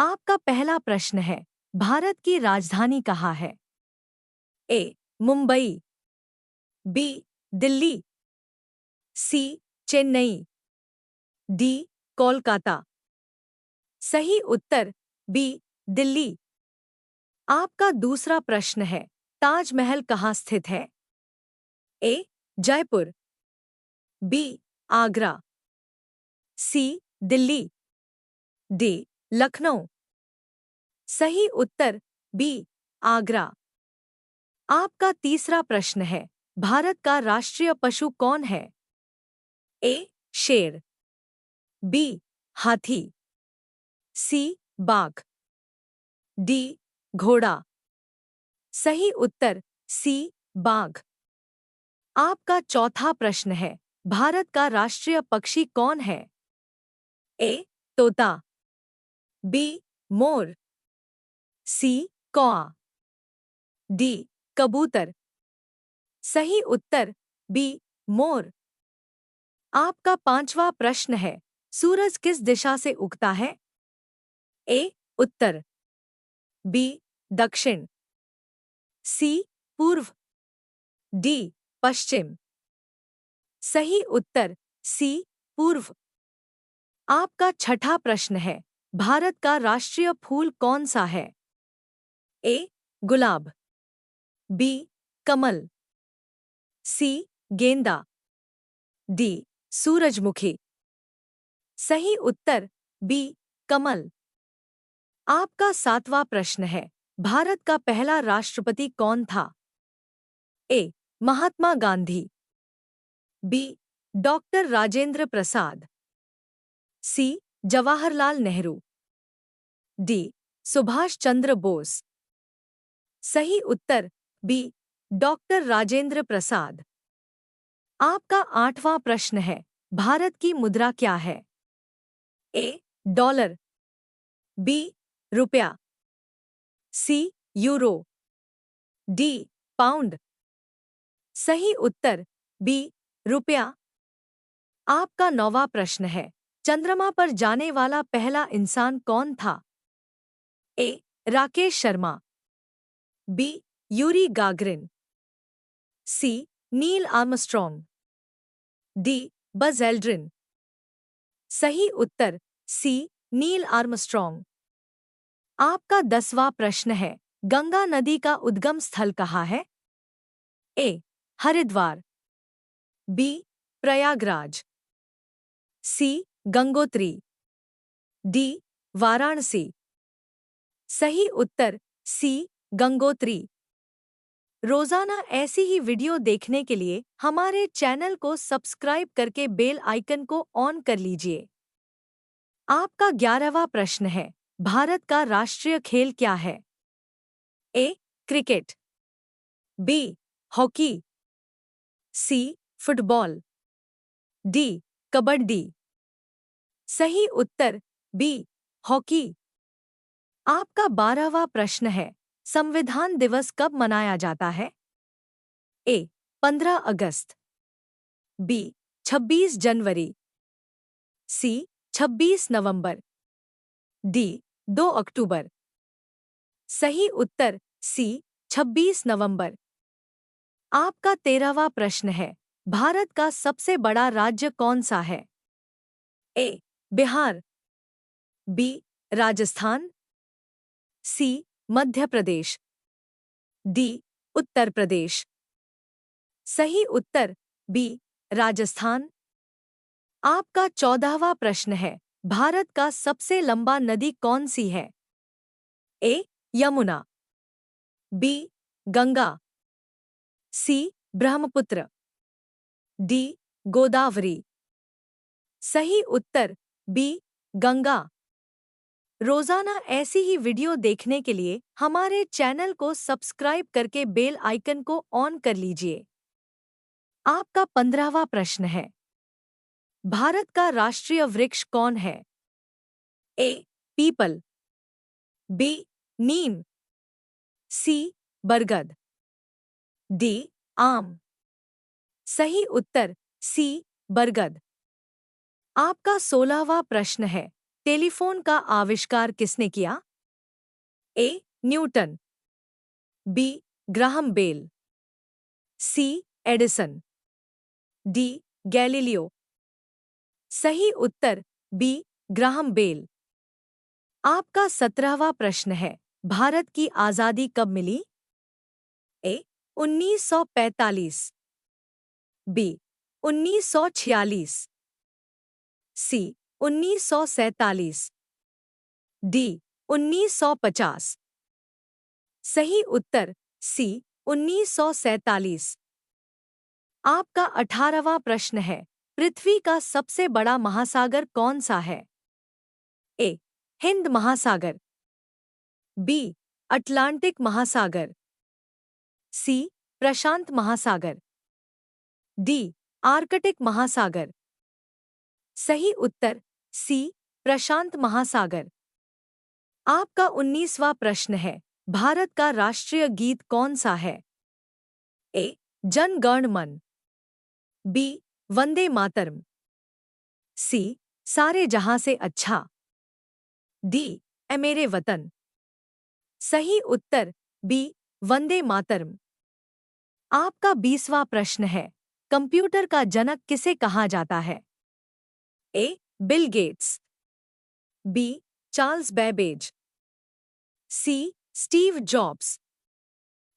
आपका पहला प्रश्न है, भारत की राजधानी कहाँ है? ए. मुंबई, बी. दिल्ली, सी. चेन्नई, डी. कोलकाता। सही उत्तर बी. दिल्ली। आपका दूसरा प्रश्न है, ताजमहल कहाँ स्थित है? ए. जयपुर, बी. आगरा, सी. दिल्ली, डी. लखनऊ। सही उत्तर बी. आगरा। आपका तीसरा प्रश्न है, भारत का राष्ट्रीय पशु कौन है? ए. शेर, बी. हाथी, सी. बाघ, डी. घोड़ा। सही उत्तर सी. बाघ। आपका चौथा प्रश्न है, भारत का राष्ट्रीय पक्षी कौन है? ए. तोता, बी. मोर, सी. कौआ, डी. कबूतर। सही उत्तर बी. मोर। आपका पांचवा प्रश्न है, सूरज किस दिशा से उगता है? ए. उत्तर, बी. दक्षिण, सी. पूर्व, डी. पश्चिम। सही उत्तर सी. पूर्व। आपका छठा प्रश्न है, भारत का राष्ट्रीय फूल कौन सा है? ए. गुलाब, बी. कमल, सी. गेंदा, डी. सूरजमुखी। सही उत्तर बी. कमल। आपका सातवां प्रश्न है, भारत का पहला राष्ट्रपति कौन था? A. Mahatma Gandhi, B. Doctor Rajendra Prasad, C. Jawaharlal Nehru, D. Subhash Chandra Bose. सही उत्तर बी. डॉक्टर राजेंद्र प्रसाद। आपका आठवां प्रश्न है, भारत की मुद्रा क्या है? ए. Dollar, B. रुपया, सी. Euro, D. पाउंड। सही उत्तर बी. रुपया। आपका नौवां प्रश्न है, चंद्रमा पर जाने वाला पहला इंसान कौन था? A. Rakesh Sharma, B. Yuri Gagarin, C. Neil Armstrong, D. Buzz Aldrin. सही उत्तर सी. Neil Armstrong. आपका 10वां प्रश्न है, गंगा नदी का उद्गम स्थल कहाँ है? ए. हरिद्वार, बी. प्रयागराज, सी. गंगोत्री, डी. वाराणसी। सही उत्तर सी. गंगोत्री। रोजाना ऐसी ही वीडियो देखने के लिए हमारे चैनल को सब्सक्राइब करके बेल आइकन को ऑन कर लीजिए। आपका 11वां प्रश्न है, भारत का राष्ट्रीय खेल क्या है? A. Cricket, B. Hockey, C. Football, D. Kabaddi. सही उत्तर बी. हॉकी। आपका 12वां प्रश्न है, संविधान दिवस कब मनाया जाता है? ए. 15 अगस्त, बी. 26 जनवरी, सी. 26 नवंबर, डी. 2 अक्टूबर। सही उत्तर सी. 26 नवंबर। आपका 13वां प्रश्न है, भारत का सबसे बड़ा राज्य कौन सा है? ए. बिहार, बी. राजस्थान, सी. मध्य प्रदेश, डी. उत्तर प्रदेश। सही उत्तर बी. राजस्थान। आपका 14वां प्रश्न है, भारत का सबसे लंबा नदी कौन सी है? ए. यमुना, बी. गंगा, सी. ब्रह्मपुत्र, डी. गोदावरी। सही उत्तर बी. गंगा। रोजाना ऐसी ही वीडियो देखने के लिए हमारे चैनल को सब्सक्राइब करके बेल आइकन को ऑन कर लीजिए। आपका 15वां प्रश्न है, भारत का राष्ट्रीय वृक्ष कौन है? ए. पीपल, बी. नीम, सी. बरगद, डी. आम। सही उत्तर सी. बरगद। आपका 16वां प्रश्न है, टेलीफोन का आविष्कार किसने किया? A. Newton, B. Graham Bell, C. Edison, D. Galileo. सही उत्तर बी. Graham bell. आपका 17वां प्रश्न है, भारत की आज़ादी कब मिली? ए. 1945, बी. 1946, सी. 1947, डी. 1950। सही उत्तर सी. 1947। आपका 18वां प्रश्न है, पृथ्वी का सबसे बड़ा महासागर कौन सा है? ए. हिंद महासागर, बी. अटलांटिक महासागर, सी. प्रशांत महासागर, डी. आर्कटिक महासागर। सही उत्तर सी. प्रशांत महासागर। आपका 19वां प्रश्न है, भारत का राष्ट्रीय गीत कौन सा है? ए. जन गण मन, बी. वंदे मातरम, सी. सारे जहां से अच्छा, डी. ए मेरे वतन। सही उत्तर बी. वंदे मातरम। आपका 20वां प्रश्न है, कंप्यूटर का जनक किसे कहा जाता है? A. Bill Gates, B. Charles Babbage, C. Steve Jobs,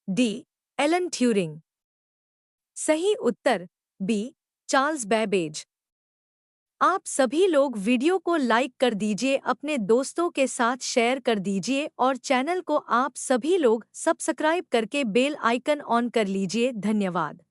D. Alan Turing. सही उत्तर बी. Charles Babbage. आप सभी लोग वीडियो को लाइक कर दीजिए, अपने दोस्तों के साथ शेयर कर दीजिए और चैनल को आप सभी लोग सब्सक्राइब करके बेल आइकन ऑन कर लीजिए। धन्यवाद।